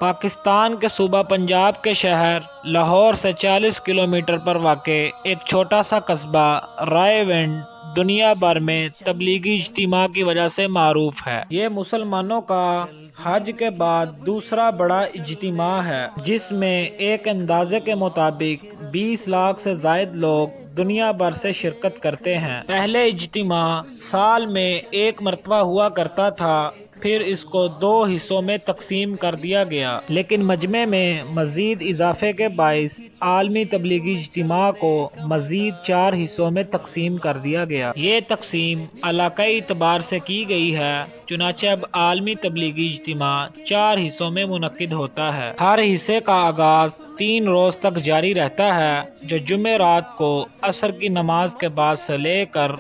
پاکستان کے صوبہ پنجاب کے شہر لاہور سے 40 کلومیٹر پر واقع ایک چھوٹا سا قصبہ رائے ونڈ دنیا بھر میں تبلیغی اجتماع کی وجہ سے معروف ہے۔ یہ مسلمانوں کا حج کے بعد دوسرا بڑا اجتماع ہے، جس میں ایک اندازے کے مطابق 20 لاکھ سے زائد لوگ دنیا بھر سے شرکت کرتے ہیں۔ پہلے اجتماع سال میں ایک مرتبہ ہوا کرتا تھا، پھر اس کو 2 حصوں میں تقسیم کر دیا گیا، لیکن مجمع میں مزید اضافے کے باعث عالمی تبلیغی اجتماع کو مزید 4 حصوں میں تقسیم کر دیا گیا۔ یہ تقسیم علاقائی اعتبار سے کی گئی ہے، چنانچہ اب عالمی تبلیغی اجتماع 4 حصوں میں منعقد ہوتا ہے۔ ہر حصے کا آغاز 3 روز تک جاری رہتا ہے، جو جمعرات کو عصر کی نماز کے بعد سے لے کر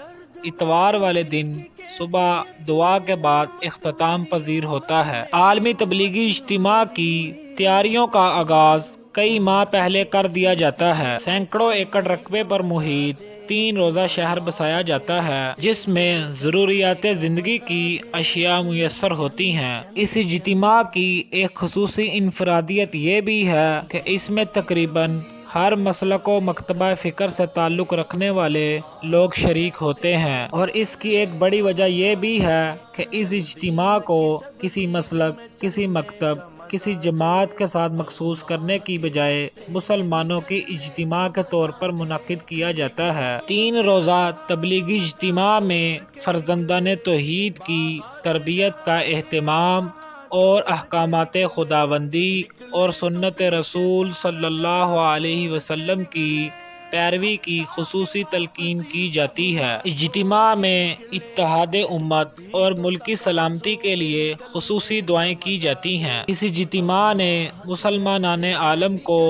اتوار والے دن صبح دعا کے بعد اختتام پذیر ہوتا ہے۔ عالمی تبلیغی اجتماع کی تیاریوں کا آغاز کئی ماہ پہلے کر دیا جاتا ہے۔ سینکڑوں ایکڑ رقبے پر محیط 3 روزہ شہر بسایا جاتا ہے، جس میں ضروریات زندگی کی اشیاء میسر ہوتی ہیں۔ اس اجتماع کی ایک خصوصی انفرادیت یہ بھی ہے کہ اس میں تقریباً ہر مسلک و مکتبہ فکر سے تعلق رکھنے والے لوگ شریک ہوتے ہیں، اور اس کی ایک بڑی وجہ یہ بھی ہے کہ اس اجتماع کو کسی مسلک، کسی مکتب، کسی جماعت کے ساتھ مخصوص کرنے کی بجائے مسلمانوں کی اجتماع کے طور پر منعقد کیا جاتا ہے۔ 3 روزہ تبلیغی اجتماع میں فرزندان توحید کی تربیت کا اہتمام اور احکامات خداوندی اور سنت رسول صلی اللہ علیہ وسلم کی پیروی کی خصوصی تلقین کی جاتی ہے۔ اجتماع میں اتحاد امت اور ملکی سلامتی کے لیے خصوصی دعائیں کی جاتی ہیں۔ اس اجتماع نے مسلمانان عالم کو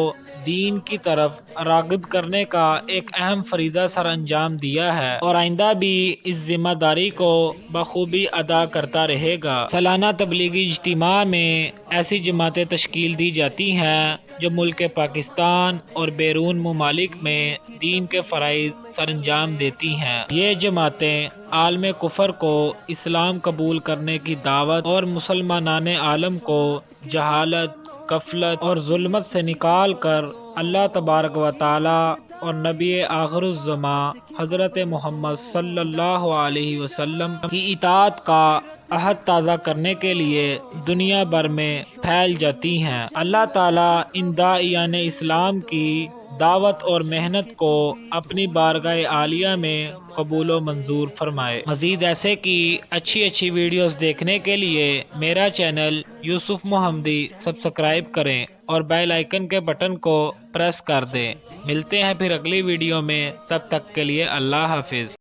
دین کی طرف راغب کرنے کا ایک اہم فریضہ سر انجام دیا ہے، اور آئندہ بھی اس ذمہ داری کو بخوبی ادا کرتا رہے گا۔ سالانہ تبلیغی اجتماع میں ایسی جماعتیں تشکیل دی جاتی ہیں جو ملک پاکستان اور بیرون ممالک میں دین کے فرائض سر انجام دیتی ہیں۔ یہ جماعتیں عالم کفر کو اسلام قبول کرنے کی دعوت اور مسلمانان عالم کو جہالت، غفلت اور ظلمت سے نکال کر اللہ تبارک و تعالی اور نبی آخر الزماں حضرت محمد صلی اللہ علیہ وسلم کی اطاعت کا عہد تازہ کرنے کے لیے دنیا بھر میں پھیل جاتی ہیں۔ اللہ تعالیٰ ان داعیان اسلام کی دعوت اور محنت کو اپنی بارگاہ عالیہ میں قبول و منظور فرمائے۔ مزید ایسے کی اچھی ویڈیوز دیکھنے کے لیے میرا چینل یوسف محمدی سبسکرائب کریں اور بیل آئیکن کے بٹن کو پریس کر دیں۔ ملتے ہیں پھر اگلی ویڈیو میں، تب تک کے لیے اللہ حافظ۔